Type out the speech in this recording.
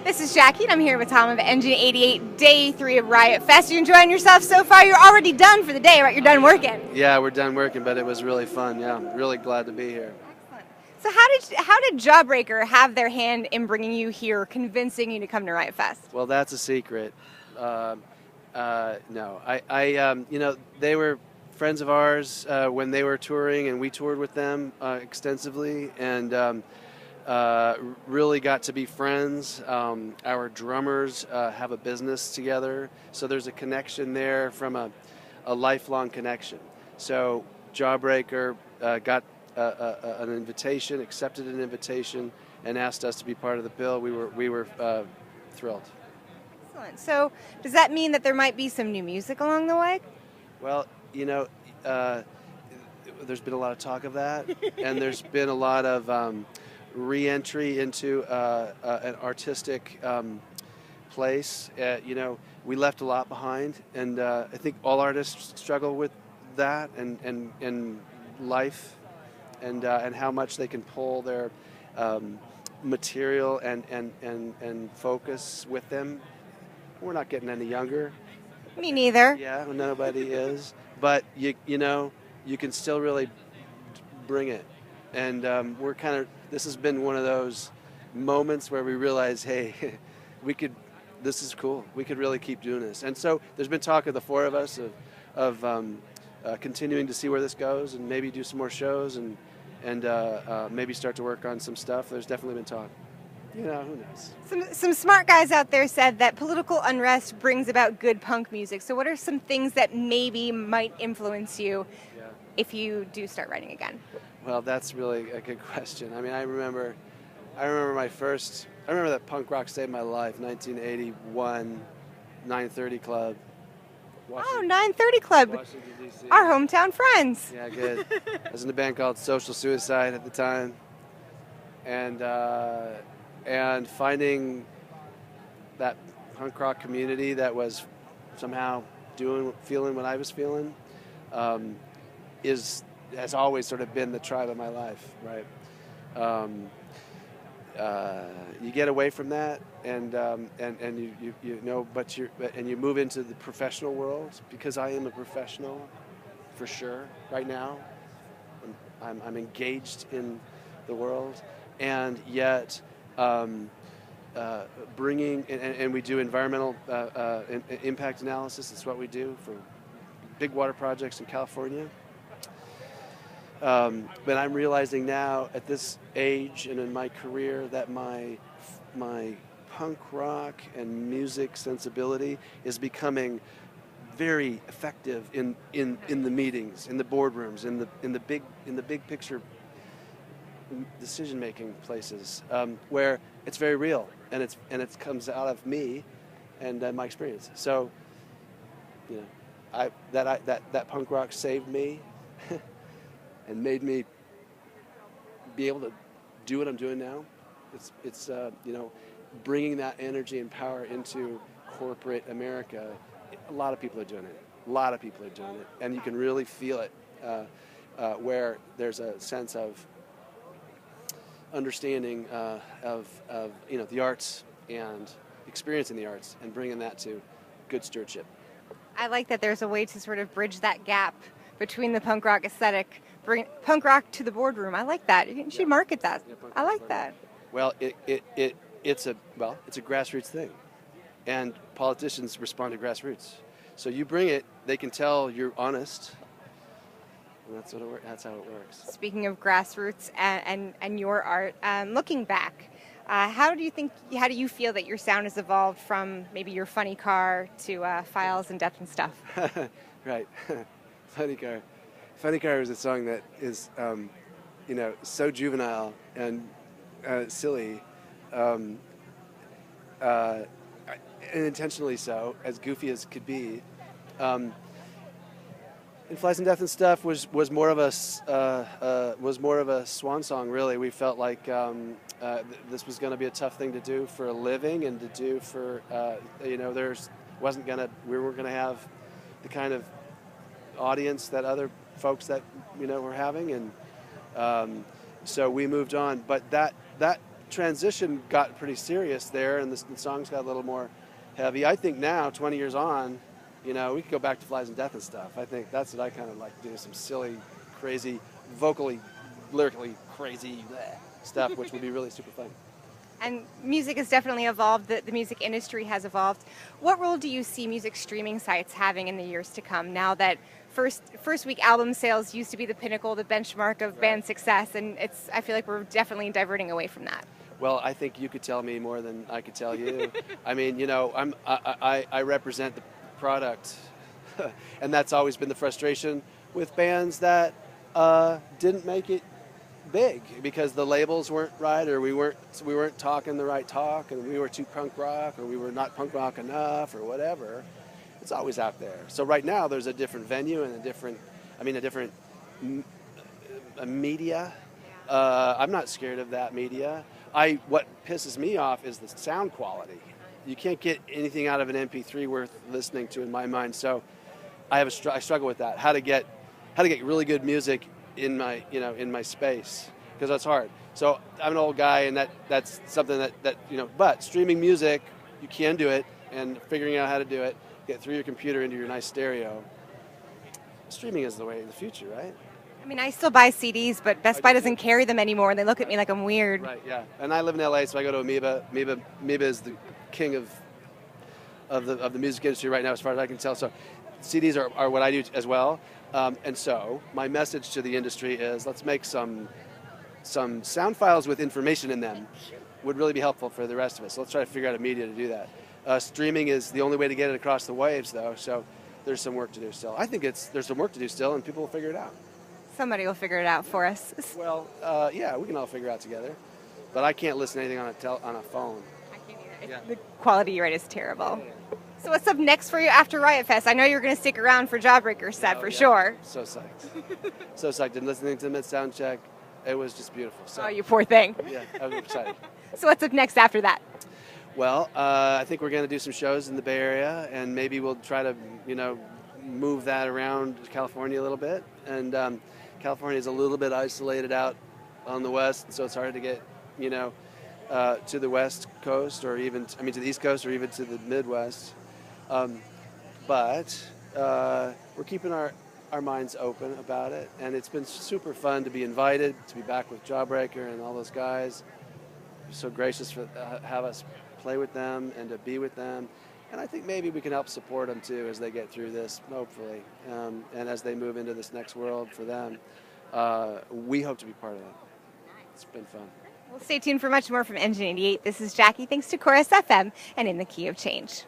This is Jackie, and I'm here with Tom of Engine 88, day 3 of Riot Fest. You enjoying yourself so far? You're already done for the day, right? You're done working. Yeah, we're done working, but it was really fun. Yeah, I'm really glad to be here. Excellent. So how did Jawbreaker have their hand in bringing you here, convincing you to come to Riot Fest? Well, that's a secret. No, they were friends of ours when they were touring, and we toured with them extensively, and really got to be friends. Our drummers have a business together, so there's a connection there from a lifelong connection. So Jawbreaker got an invitation, accepted an invitation, and asked us to be part of the bill. We were thrilled. Excellent. So does that mean that there might be some new music along the way? Well, there's been a lot of talk of that, and there's been a lot of re-entry into an artistic place. We left a lot behind, and I think all artists struggle with that and life, and how much they can pull their material and focus with them. We're not getting any younger. Me neither. Yeah, nobody is. But you can still really bring it, and this has been one of those moments where we realize, hey, this is cool. We could really keep doing this. And so there's been talk of the four of us of continuing to see where this goes, and maybe do some more shows, and maybe start to work on some stuff. There's definitely been talk. Who knows? Some smart guys out there said that political unrest brings about good punk music. So what are some things that maybe might influence you if you do start writing again? Well, that's really a good question. I mean, I remember that punk rock saved my life, 1981, 930 Club. Oh, 930 Club. Washington, D.C. Our hometown friends. Yeah, good. I was in a band called Social Suicide at the time. And finding that punk rock community that was somehow feeling what I was feeling, has always sort of been the tribe of my life, right? You get away from that, and you move into the professional world, because I am a professional for sure right now. I'm engaged in the world, and yet bringing and we do environmental impact analysis. It's what we do for big water projects in California. But I'm realizing now, at this age and in my career, that my punk rock and music sensibility is becoming very effective in the meetings, in the boardrooms, in the big picture decision-making places, where it's very real, and it comes out of me and my experience. So, that punk rock saved me and made me be able to do what I'm doing now. It's bringing that energy and power into corporate America. A lot of people are doing it. And you can really feel it, where there's a sense of understanding of the arts and experiencing the arts, and bringing that to good stewardship. I like that there's a way to sort of bridge that gap between the punk rock aesthetic, bring punk rock to the boardroom. I like that. You should market that. I like that. Well, it's a grassroots thing, and politicians respond to grassroots. So you bring it, they can tell you're honest. And that's how it works. Speaking of grassroots and your art, looking back, how do you feel that your sound has evolved from maybe your Funny Car to Files and Death and Stuff? Right. Funny Car is a song that is, so juvenile and silly, and intentionally so, as goofy as could be. And Flies and Death and Stuff was more of a swan song. Really, we felt like this was going to be a tough thing to do for a living, and to do for we weren't going to have the kind of audience that other folks that were having, and so we moved on. But that transition got pretty serious there, and the songs got a little more heavy. I think now, 20 years on, we could go back to Flies and Death and stuff. I think that's what I kind of like to do, some silly, crazy, vocally, lyrically crazy stuff, which would be really super fun. And music has definitely evolved. The music industry has evolved. What role do you see music streaming sites having in the years to come now that first week album sales used to be the pinnacle, the benchmark of band success, and I feel like we're definitely diverting away from that. Well, I think you could tell me more than I could tell you. I mean, I represent the product, and that's always been the frustration with bands that didn't make it big because the labels weren't right, or we weren't talking the right talk, and we were too punk rock, or we were not punk rock enough, or whatever. It's always out there. So right now there's a different venue and a different media. I'm not scared of that media. What pisses me off is the sound quality. You can't get anything out of an MP3 worth listening to, in my mind. So I struggle with that. How to get really good music in my space, because that's hard. So I'm an old guy, and that's something that But streaming music, you can do it, and figuring out how to do it, get through your computer into your nice stereo. Streaming is the way of the future, right? I mean, I still buy CDs, but Best Buy doesn't carry them anymore, and they look at me like I'm weird. Right, yeah. And I live in LA, so I go to Amoeba. Amoeba is the king of the music industry right now, as far as I can tell. So CDs are what I do as well. And so my message to the industry is, let's make some sound files with information in them. Would really be helpful for the rest of us. So let's try to figure out a media to do that. Streaming is the only way to get it across the waves, though. So there's some work to do still. I think there's some work to do still, and people will figure it out. Somebody will figure it out for us. Well, yeah, we can all figure it out together. But I can't listen to anything on a phone. I can't either. Yeah. The quality you write is terrible. So what's up next for you after Riot Fest? I know you're going to stick around for Jawbreaker's set for sure. So psyched. So psyched. And listening to them at Soundcheck, it was just beautiful. So, oh, you poor thing. Yeah, I was excited. So what's up next after that? Well, I think we're going to do some shows in the Bay Area, and maybe we'll try to, move that around California a little bit. And California is a little bit isolated out on the west, so it's hard to get, to the West Coast, or even, to the East Coast, or even to the Midwest. But we're keeping our minds open about it, and it's been super fun to be invited to be back with Jawbreaker and all those guys. So gracious for have us play with them and to be with them, and I think maybe we can help support them too as they get through this, hopefully, and as they move into this next world for them. We hope to be part of that. It's been fun. Well, stay tuned for much more from Engine 88. This is Jackie. Thanks to Chorus FM and In the Key of Change.